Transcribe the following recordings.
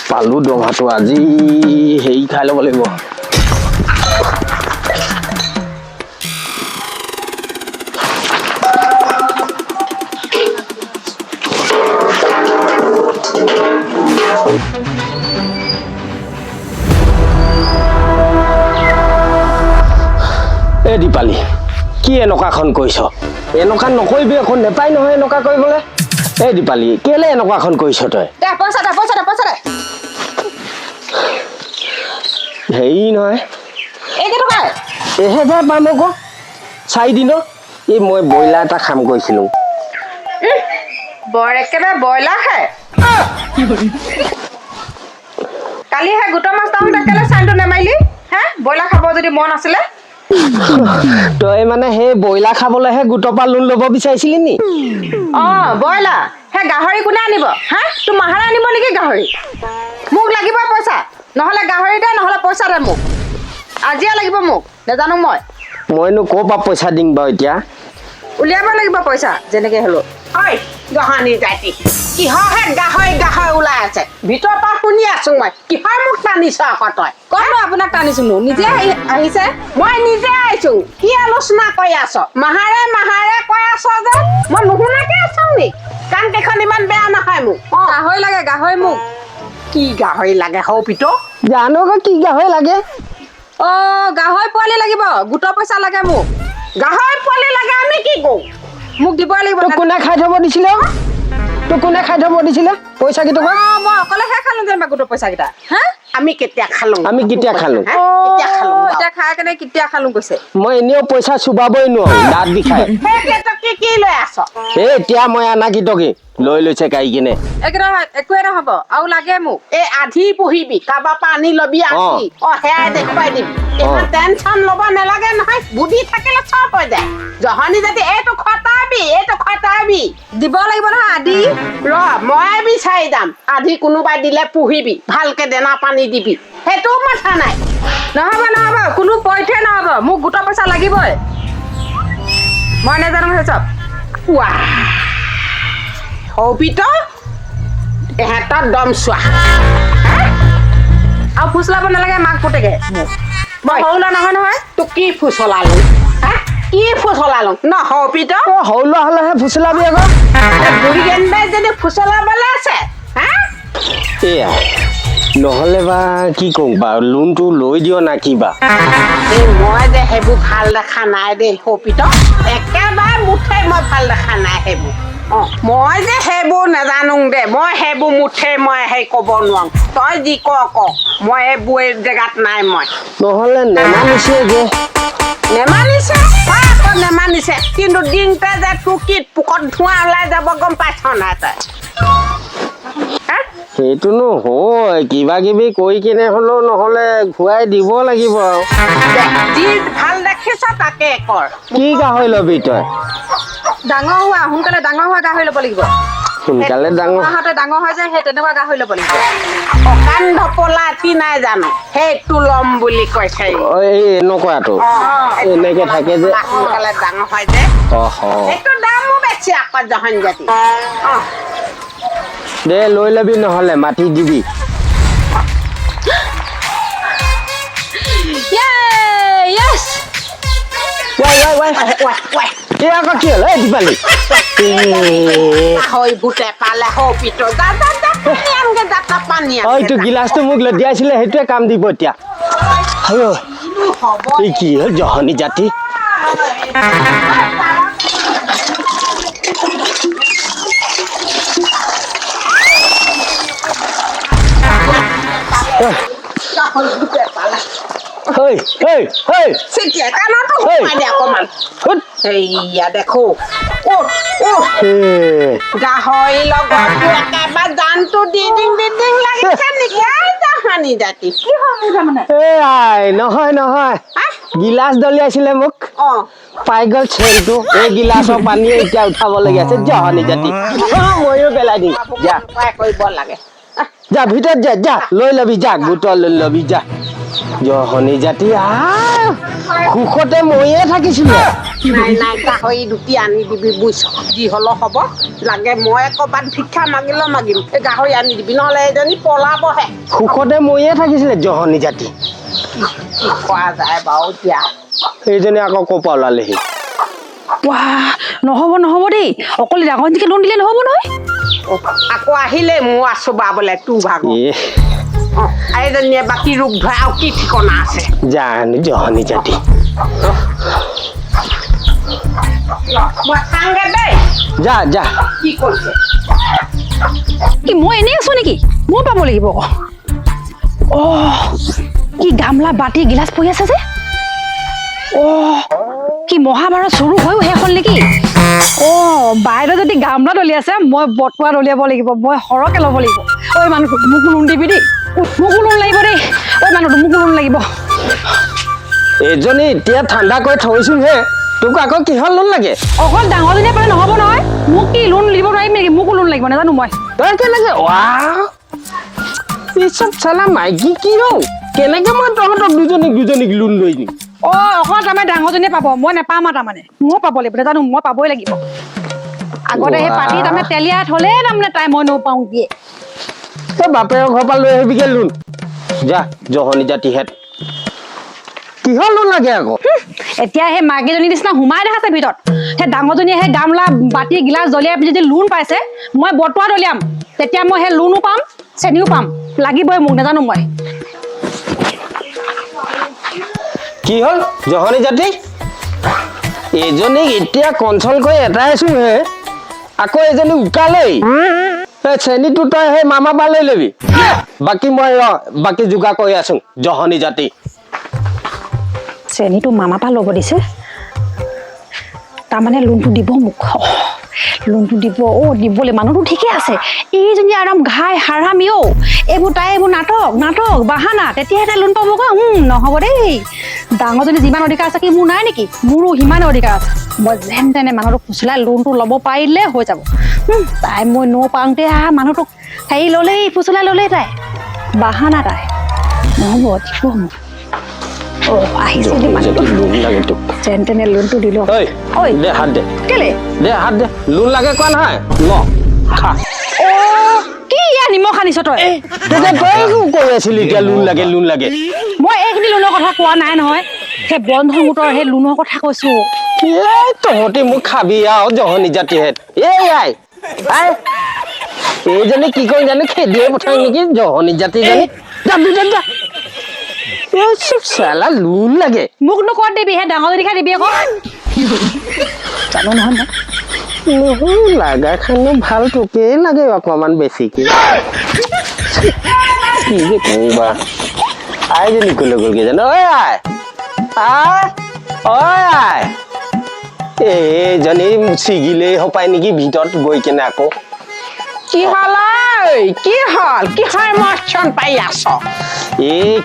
পালো দৰমহাটো আজি হেৰি খাই ল'ব লাগিব। এ দীপালী, কি এনেকুৱাখন কৰিছ? এনেকুৱা নকৰিবি, এখন নেপায় নহয় এনেকুৱা কৰিবলৈ। এই দীপালী, কেলে এনেকুৱাখন কৰিছ তই? পইচা দে। হেৰি নহয়, এই কেইটকা? 1000 পাম আকৌ 4 দিনৰ। এই মই ব্ৰইলাৰ এটা খাম কৰিছিলোঁ। বৰ একেবাৰে ব্ৰইলাৰ খায়। কালি সেই গোটৰ মাষ্টাৰহঁতক কেলে চাইনটো নেমাৰিলি? হে, ব্ৰইলাৰ খাব যদি মন আছিলে। তই মানে সেই ব্ৰইলাৰ খাবলৈহে গোটৰ পৰা লোন ল'ব বিচাৰিছিলি নি? ব্ৰইলাৰ সেই গাহৰি কোনে আনিব? হা, তোৰ মাহাৰে আনিব নেকি গাহৰি? মোক লাগিব পইচা, নহ'লে গাহৰি দে, নহ'লে পইচা দে মোক। আজিয়ে লাগিব মোক, নেজানো মই। মইনো ক'ৰ পৰা পইচা দিম বাৰু এতিয়া? উলিয়াব লাগিব পইচা যেনেকে হ'লেও। ঐ গহানি জাতি, কিহৰহে গাহৰি ওলাই আছে? ভিতৰৰ পৰা শুনি আছো মই। কিহৰ মোক টানিছ আকৌ তই? ক'ত আপোনাক টানিছোনো? নিজে আহিছে। মই নিজে আহিছো। কি আলোচনা কৰি আছ? মাহাৰে কৈ আছ যে মই নুশুনাকে আছো নি? কাণ কেইখন ইমান বেয়া নহয় মোক। গাহৰি লাগে, গাহৰি মোক। কি গাহৰি লাগে সৌ পিতো? জানো আকৌ কি গাহৰি লাগে। গাহৰি পোৱালি লাগিব, গোটৰ পইচা লাগে মোক। গাহৰি পোৱালি লাগে, আমি কি কৰো? মোক দিবই লাগিব। তোক কোনে খাই থব দিছিলে? পইচা কেইটকা? মই অকলেহে খালো যেনিবা গোটৰ পইচা কেইটা। হা, আমি কেতিয়া খালো? এতিয়া খাই কেনে কেতিয়া খালো কৈছে। মই এনেও পইচা চুবাবই নোৱাৰো, দাঁত বিষাই। কি লৈ আছ? এতিয়া মই আনা কিটকে লৈ লৈছে কাই কিনে। একোৱে নহব, আৰু লাগে মোক। এই আধি পুহিবি, কাৰোবাৰ পৰা আনি লবি আধি। সেয়াই দেখুৱাই দিবি। ইমান টেনচন ল'ব নালাগে নহয়, বুদ্ধি থাকিলে চব হৈ যায়। জহনি যদি এইটো খটাবি দিব লাগিব নহয় আধি। মই বিচাৰি যাম। আধি কোনোবাই দিলে পুহিবি, ভালকে দানা পানী দিবি। সেইটো মাথা নাই। নহব, কোনো পইঠে নহব, মোক গোটৰ পইচা লাগিবই। মই নেজানো সেই চব। এহেঁতৰ দম চোৱা আৰু ফুচলাব নালাগে মাক পুতেকে। মই সৰু ল'ৰা নহয়। তোক কি ফুচলালো? কি ফুচলালো ন? সৰু ল'ৰা হলেহে ফুচলাবি আকৌ। বুঢ়ী গেন্দাই যদি ফুচলাবলৈ আছে। এয়া নহ'লে বা কি কওঁ বাৰু, লোনটো লৈ দিয় না কিবা? মই যে সেইবোৰ ভাল দেখা নাই দেই সৌপিত, একেবাৰে মুঠেই মই ভাল দেখা নাই সেইবোৰ। মই যে সেইবোৰ নাজানো দে, মই সেইবোৰ মুঠেই মই ক'ব নোৱাৰো। তই যি ক মই এইবোৰ জেগাত নাই। মই নহ'লে নেমানিছে কিন্তু দিনতে যে তোৰ কি পোকত ধোঁৱা ওলাই যাব গম পাইছ নাই তই? সেইটোনো হয়, কিবা কিবি কৰি কিনে হ'লেও নহ'লে ঘূৰাই দিব লাগিব আৰু। যি ভাল দেখিছ তাকে কৰ। কি গাহৰি ল'বি তই? সোনকালে ডাঙৰ হোৱা গাহৰি ল'ব লাগিব। সোনকালে ডাঙৰ হয় যে সেই তেনেকুৱা গাহৰি ল'ব লাগিব। অকান ঢপলা কি নাই জানো, সেইটো ল'ম বুলি কৈছে। এই এনেকুৱাটো এনেকে থাকে যে সোনকালে ডাঙৰ হয় যে সেইটো দামো বেছি আকৌ জহনি জাতি। দে লৈ ল'বি, নহ'লে মাটি দিবি। আকৌ কি হ'ল এই দীপালী? গিলাচটো মোক লদিয়াইছিলে, সেইটোৱে কাম দিব এতিয়া। এই কি হ'ল জহনি জাতি? দেখো গাহৰি লগত একেবাৰে জানটো দিং লাগিছে নেকি? জাতি কি নহয় গিলাচ দলিয়াইছিলে মোক, পাই গ'ল চেনটো। এই গিলাচৰ পানী এতিয়া উঠাবলগীয়া আছে। জহনি জাতি ময়ো পেলাই দিম। কৰিব লাগে। যা ভিতৰত যা লৈ ল'বি, যা গোটৰ লৈ ল'বি যা। জহনী জাতি সুখতে মৰিয়ে থাকিছিলে নাই নাই গাহৰি দুটি আনি দিবি বুইছ যি হলেও হ'ব লাগে মই ক'ৰবাত ভিক্ষা মাগিলেও মাগিম এই গাহৰি আনি দিবি নহ'লে এজনী পলাবহে সুখতে মৰিয়ে থাকিছিলে জহনী জাতি কি খোৱা যায় বাৰু এতিয়া এইজনী আকৌ ক'ৰ পৰা ওলালেহি নহ'ব নহ'ব দেই অকলে ডাঙৰজনীকে লোন দিলে নহ'ব নহয় আকৌ আহিলে মোৰ আছো বাবলে তোৰ ভাগৰ এইজনীয়ে বাকী ৰূপ ধৰে আৰু কি ঠিকনা আছে জানো জহনী জাতি মই চাংগে দেই যা যা কি কৰিছে কি মই এনেই আছো নেকি মই পাব লাগিব কি গামলা বাটি গিলাচ পৰি আছে যে কি মহাভাৰত চুৰু হৈও শেষ হ'ল নেকি বাইদেউ যদি গামলা দলিয়াইছে মই বটুৱা দলিয়াব লাগিব মই সৰহকে ল'ব লাগিব ঐ মানুহটো মোকো লোন দিবি দেই মোকো লোন লাগিব দেই ঐ মানুহটো মোকো লোন লাগিব এইজনী এতিয়া ঠাণ্ডা কৰি থৈছোহে তোক আকৌ কিহৰ লোন লাগে অকল ডাঙৰজনীয়ে পালে নহ'ব নহয় মোক কি লোন দিব নোৱাৰিম নেকি মোকো লোন লাগিব নাজানো মই তই কেনেকে পিছত চালা মাইকী কি হ'ল কেনেকে মই তহঁতক দুজনীক লোন লৈ দিম অকল তাৰমানে ডাঙৰজনীয়ে পাব মই নেপাম আৰু তাৰমানে মই পাব লাগিব নাজানো মই পাবই লাগিব আগতে সেই পাতি তাৰমানে তেলিয়াই থ'লে তাৰমানে তাই মই নপাওঁ দিয়ে এই বাপেৰৰ ঘৰৰ পৰা লৈ আহিবিগে লোন যা জহনী জাতিহেঁত কিহৰ লোন লাগে আকৌ এতিয়া সেই মাইকীজনীৰ নিচিনা সোমাই দেখাইছে ভিতৰত সেই ডাঙৰজনীয়ে সেই গামলা বাটি গিলাচ দলিয়াই যদি লোন পাইছে মই বটুৱা দলিয়াম তেতিয়া মই সেই লোনো পাম চেনিও পাম লাগিবই মোক নাজানো মই কি হ'ল জহনী জাতি এইজনীক এতিয়া কনচল কৰি এটাই আছোহে আকৌ এজনী উকালেই চেনীটো তই সেই মামা পৰা লৈ ল'বি বাকী মই বাকী যোগাৰ কৰি আছো জহনী জাতি চেনিটো মামা পৰা ল'ব দিছে তাৰমানে লোনটো দিব মোক লোনটো দিব দিবলৈ মানুহটো ঠিকে আছে এইজনী আৰাম ঘাই হাৰামি এইবোৰ তাই এইবোৰ নাটক বাহানা তেতিয়াহে তাই লোন পাবগৈ নহ'ব দেই ডাঙৰজনী যিমান অধিকাৰ আছে কি মোৰ নাই নেকি মোৰো সিমান অধিকাৰ আছে মই যেন তেনে মানুহটোক ফুচলাই লোনটো ল'ব পাৰিলে হৈ যাব তাই মই নপাওঁতে মানুহটোক হেৰি ল'লেই ফুচলাই ল'লেই তাই বাহানা তাই নহ'ব দিব মোক আহিছে লোন লাগে তোক যেন তেনে লোনটো দিলো দে হাত দে কেলে দে হাত দে লোন লাগে কোৱা নহয় ল খা কি ইয়াৰ নিমখ আনিছ তই তেতিয়া তই কৈ আছিলি এতিয়া লোন লাগে মই এইখিনি লোনৰ কথা কোৱা নাই নহয় সেই বন্ধ গোটৰ সেই লোনৰ কথা কৈছো তহঁতি মোক খাবি আৰু জহনী জাতিহেঁত আই এইজনী কি কৰি জানো খেদিয়ে পঠাই নেকি জহনী জাতি জানি যা চালা লোন লাগে মোকনো ক'ত দিবি সেই ডাঙৰজনী খাই দিবি আকৌ জানো নহয় নহয় লাগা খানো ভাল তোকেই লাগে অকমান বেছিকে কি যে কৰিবা আইজনী কলৈ গ'লগে জানো আই এইজনী ছিগিলেই হপায় নেকি ভিতৰত গৈ কেনে আকৌ কি হ'ল কিহৰ মৰ্চন পাই আছ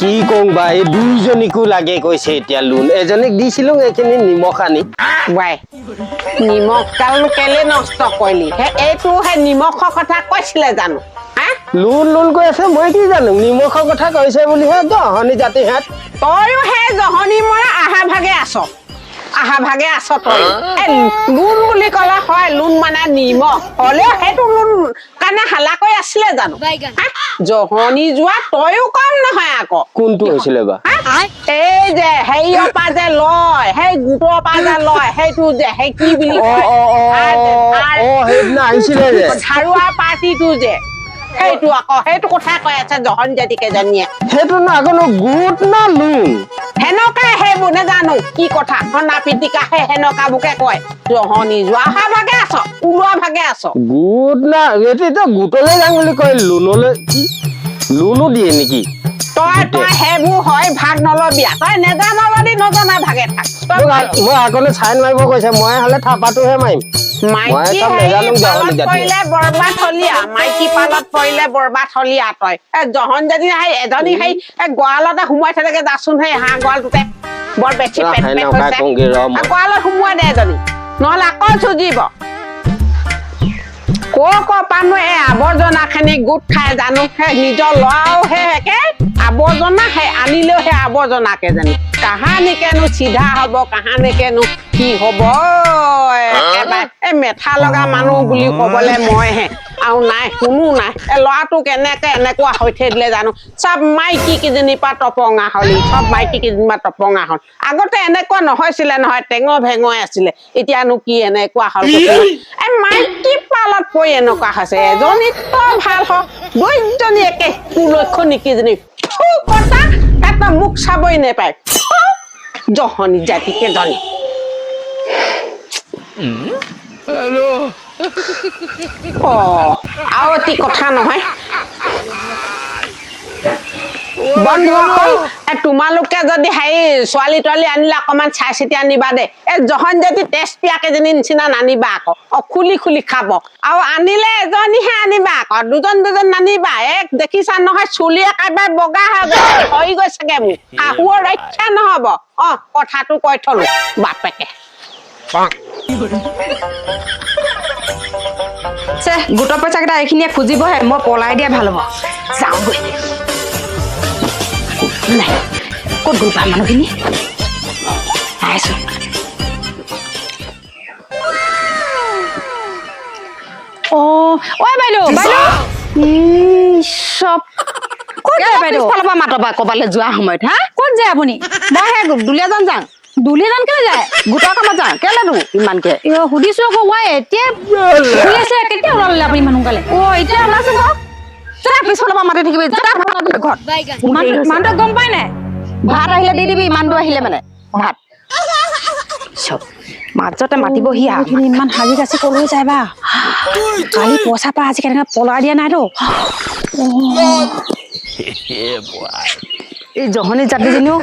কি কওঁ বা এই দুইজনীকো লাগে কৈছে এতিয়া লোন এজনীক দিছিলো এইখিনি নিমখ আনি নিমখ কালনো কেলে নষ্ট কৰিলি এইটো সেই নিমখৰ কথা কৈছিলে জানো লোন কৈ আছে মই কি জানো নিমখৰ কথা কৈছে বুলিহে জহনী জাতিহেঁত তইও সেই জহনী মৰা আহা ভাগে আছ তই লোন বুলি ক'লে হয় লোন মানে নিমখ হ'লেও সেইটো লোন কাৰণে হালা কৰি আছিলে জানো জহনী যোৱা তইও কম নহয় আকৌ কোনটো হৈছিলে বা এই যে হেৰিয়ৰ পৰা যে লয় সেই গোটৰ পৰা যে লয় সেইটো যে সেই কি বুলি সেইদিনা আহিছিলে যে ঝাৰুৱা পাৰ্টিটো যে সেইটো আকৌ সেইটো কথা কৈ আছে জহনী জাতি কেইজনীয়ে সেইটো ন আকৌ গোট না লোন সেনেকাই সেইবোৰ নেজানো কি কথা সনা পিটিকাহে সেনেকাবোৰকে কয় জহনী যোৱা অহা ভাগে আছ ওলোৱা ভাগে আছ গোট না এতিয়া গোটলৈ যাম বুলি কয় লোনলৈ লোনো দিয়ে নেকি তই সেইবোৰ হয় ভাগ নলবি তই নেজান যদি নজনা ভাগে থাক মই আগলৈ চাইন মাৰিব কৈছে মই হ'লে থাপাটোহে মাৰিম মাইকী পৰিলে বৰবাদ হলিয়া মাইকী পালত পৰিলে বৰবাদ হলিয়া তই জহন যদি এজনী সেই গঁৰালতে সোমাই থাকে যাচোন সেই হাঁহ গঁৰালটোতে বৰ বেছি গঁৰালত সোমোৱাই দে এজনী নহলে আকৌ চুজিব পানো এই আৱৰ্জনাখিনি গোট খাই জানো সেই নিজৰ ল'ৰাও সেই একে আৱৰ্জনা সেই আনিলেও সেই আৱৰ্জনাকে জানি কাহানিকেনো চিধা হ'ব কাহানিকেনো কি হ'ব একেবাৰে এই মেথা লগা মানুহ বুলি ক'বলৈ মইহে আৰু নাই কোনো নাই এই ল'ৰাটো কেনেকে এনেকুৱা হৈ থাকিলে জানো চব মাইকী কেইজনীৰ পৰা টপঙা হ'ল চব মাইকী কেইজনীৰ পৰা টপঙা হ'ল আগতে এনেকুৱা নহৈছিলে নহয় টেঙৰ ভেঙৈ আছিলে এতিয়ানো কি এনেকুৱা হ'ল এই মাইকী পালত পৰি এনেকুৱা হৈছে এজনীতো ভাল হওক দুইজনী একে কুলক্ষণী কেইজনী কথা এটা মুখ চাবই নেপায় জহনী জাতি কেইজনী আৰু এটি কথা নহয় বন্ধুসকল তোমালোকে যদি হেৰি ছোৱালী তোৱালী আনিলে অকমান চাই চিতি আনিবা দে এই জহন যদি তেজ পিয়া কেইজনী নিচিনা নানিবা আকৌ খুলি খুলি খাব আৰু আনিলে এজনীহে আনিবা আকৌ দুজন নানিবা এক দেখিছা নহয় চুলি একেবাৰে বগা হৈ গৈছেগে মোৰ শাহুৰ ৰক্ষা নহব কথাটো কৈ থলো বাপেকে গোটৰ পইচা কেইটা এইখিনিয়ে খুজিবহে মই পলাই দিয়া ভাল হ'ব যাওঁগৈ নাই ক'ত গ'ল ভাল মানুহখিনি আহিছো ঐ বাইদেউ চব ক'ত যায় বাইদেউ ফালৰ পৰা মাতবা ক'বালৈ যোৱা সময়ত হা ক'ত যায় আপুনি মই সেই দুলীয়াজান যাওঁ দুলীয়াজান কেলে যায় গোটৰ কামত যাওঁ কেলেনো ইমানকে সুধিছো আকৌ মই এতিয়া কেতিয়া ওলালে আপুনি ইমান সোনকালে এতিয়া ওলাইছে ঘৰত পিছফালৰ পৰা মাতি থাকিবি ঘৰত মানুহটো গম পাই নাই ভাত আহিলে দি দিবি ইমান দূৰ আহিলে মানে ভাত চব মাজতে মাতিবহি ইমান সাজি কাচি কলৈ যায় বা কালি পইচা পৰা আজি কেনেকৈ পলাই দিয়া নাইতো এই জহনী জাতিজনীও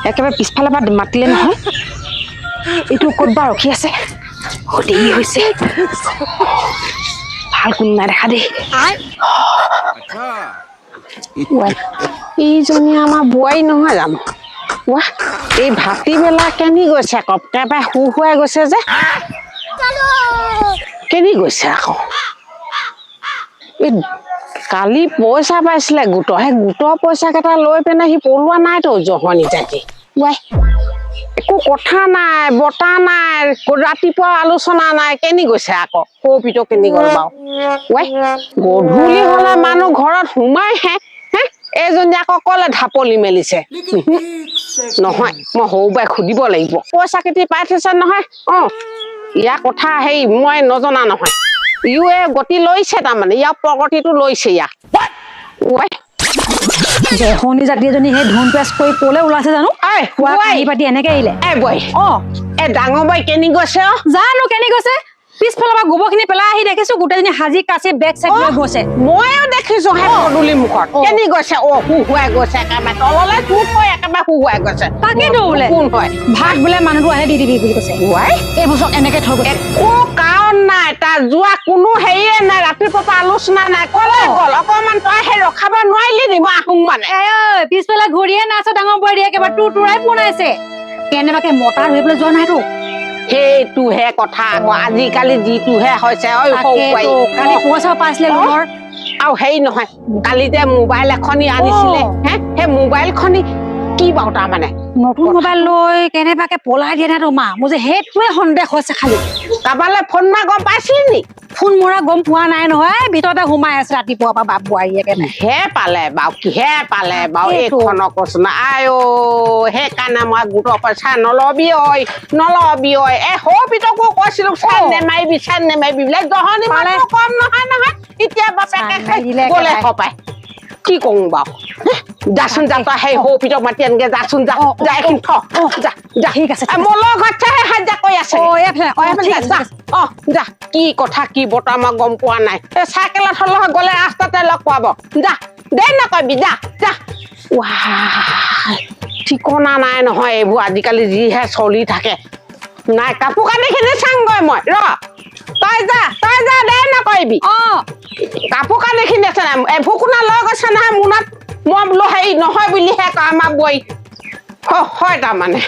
একেবাৰে পিছফালৰ পৰা মাতিলে নহয় এইটো ক'তবা ৰখি আছে দেৰি হৈছে ভাল কোনো নাই দেখা দেই এইজনী আমাৰ বোৱাৰী নহয় জানো এই ভাতি বেলা কেনি গৈছে কপকাই শুৱাই গৈছে যে কেনি গৈছে আকৌ এই কালি পইচা পাইছিলে গোটৰ সেই গোটৰ পইচা কেইটা লৈ পিনে সি পলোৱা নাইতো জহনী জাতি একো কথা নাই বতা নাই ৰাতিপুৱা আলোচনা নাই কেনি গৈছে আকৌ সৌপিতো কেনি গ'ল বাৰু গধূলি হলে মানুহ ঘৰত সোমাইহে এইজনী আকৌ কলে ঢাপলি মেলিছে নহয় মই সৰু বাই সুধিব লাগিব পইচা কেটি পাই থৈছে নহয় ইয়াৰ কথা হেৰি মই নজনা নহয় ইও গতি লৈছে তাৰমানে ইয়াৰ প্ৰগতিটো লৈছে ইয়াক জহনী জাতি এজনী সেই ধুন পেচ কৰি কলে ওলাইছে জানো পাতি এনেকে আহিলে ডাঙৰ বাই কেনি গৈছে জানো কেনি গৈছে পিছফালৰ পৰা গোবৰখিনি পেলাই আহি দেখিছো গোটেইজনী সাজি কাচি বেগ চেগ লৈ গৈছে ময়ো দেখিছো সেই পদূলি মুখত কেনি গৈছে শুৱাই গৈছে একেবাৰে তললৈ তোৰ হৈ একেবাৰে শুৱাই গৈছে তাকেতো বোলে কোন হয় ভাত বোলে মানুহটো আহে দি দিবি বুলি কৈছে এইবছৰ এনেকে থৈ গৈছে একো কাৰণ নাই তাৰ যোৱা কোনো হেৰিয়ে নাই ৰাতিপুৱা আলোচনা নাই কলে গ'ল অকমান তই সেই ৰখাব নোৱাৰিলি নি মই আহোঁ মানে পিছফালে ঘূৰিয়ে নাছে ডাঙৰ বোৱাৰী একেবাৰে তুৰাই পোনাইছে কেনেবাকে মতাৰ হৈ পেলাই যোৱা নাইতো সেইটোহে কথা আকৌ আজিকালি যিটোহে হৈছে কালি পইচা পাইছিলে লোনৰ আৰু হেৰি নহয় কালি যে মোবাইল এখনি আনিছিলে সেই মোবাইলখনি কি বাৰু তাৰমানে নতুন মোবাইল লৈ কেনেবাকে পলাই দিয়ে নাই মা মোৰ যে সেইটোৱে সন্দেহ হৈছে খালি কাবালে ফোন মাৰ গম পাইছিলি নি ফোন মৰা গম পোৱা নাই নহয় ভিতৰতে সোমাই আছে ৰাতিপুৱা পৰা বাপ বোৱাৰী একেবাৰে কিহে পালে বাৰু এইখনক কৈছো না সেইকাৰণে মই গোটৰ পইচা নলবি সৌ পিতকো কৈছিলো চান নেমাৰিবি বোলে জহনী মানুহ কম নহয় এতিয়া বাপেকে গলে সপাই কি কওঁ বাৰু যাচোন যা তই সেই সৌ পিতক মাতি আনগে যাচোন যা এইখিনি যা ঠিক আছে মোৰ ঘৰতহে সাজা কৈ আছে যা কি কথা কি বতৰা মই গম পোৱা নাই চাইকেলত হলে গলে ৰাস্তাতে লগ পাব যা দেৰি নকৰিবি যা ঠিকনা নাই নহয় এইবোৰ আজিকালি যিহে চলি থাকে নাই কাপোৰ কানিখিনি চাংগৈ মই তই যা দেৰি নকৰিবি কাপোৰ কানিখিনি আছে নাই ভুকুনা লৈ গৈছে নহয় মোনাত মই বোলো হেৰি নহয় বুলিহে কয় আমাৰ বৈ হয় তাৰমানে